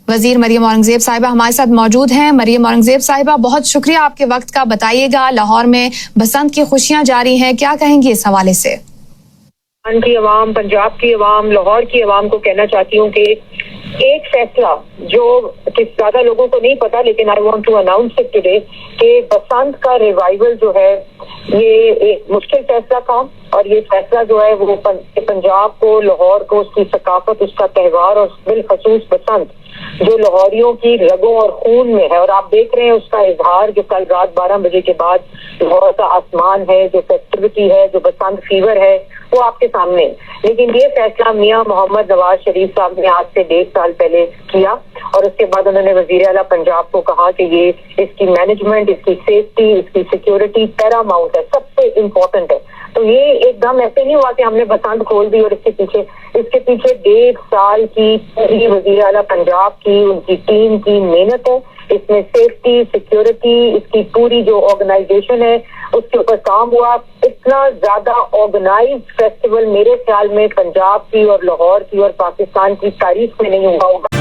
वजीर मरियम औरंगजेब साहिबा हमारे साथ मौजूद हैं। मरियम औरंगजेब साहिबा, बहुत शुक्रिया आपके वक्त का। बताइएगा, लाहौर में बसंत की खुशियां जारी हैं, क्या कहेंगी इस हवाले से? की अवाम, पंजाब की अवाम, लाहौर की अवाम को कहना चाहती हूँ कि एक फैसला जो ज्यादा लोगों को नहीं पता, लेकिन I want to announce it today कि बसंत का रिवाइवल जो है ये एक मुश्किल फैसला था, और ये फैसला जो है वो पंजाब को, लाहौर को, उसकी सकाफत, उसका त्यौहार और बिलखसूस बसंत जो लाहौरियों की रगों और खून में है, और आप देख रहे हैं उसका इजहार जो कल रात 12 बजे के बाद लाहौर का आसमान है, जो फेस्टिविटी है, जो बसंत फीवर है, वो आपके सामने। लेकिन ये फैसला मियां मोहम्मद नवाज शरीफ साहब ने आज से 1.5 साल पहले किया, और उसके बाद उन्होंने वजीर आला पंजाब को कहा कि ये इसकी मैनेजमेंट, इसकी सेफ्टी, इसकी सिक्योरिटी पैरामाउंट है, सबसे इम्पोर्टेंट है। तो ये एकदम ऐसे नहीं हुआ कि हमने बसंत खोल दी, और इसके पीछे 1.5 साल की पूरी वजीर आला पंजाब की, उनकी टीम की मेहनत है। इसमें सेफ्टी, सिक्योरिटी, इसकी पूरी जो ऑर्गेनाइजेशन है उसके ऊपर काम हुआ। इतना ज्यादा ऑर्गेनाइज्ड फेस्टिवल मेरे ख्याल में पंजाब की और लाहौर की और पाकिस्तान की तारीख में नहीं हुआ होगा।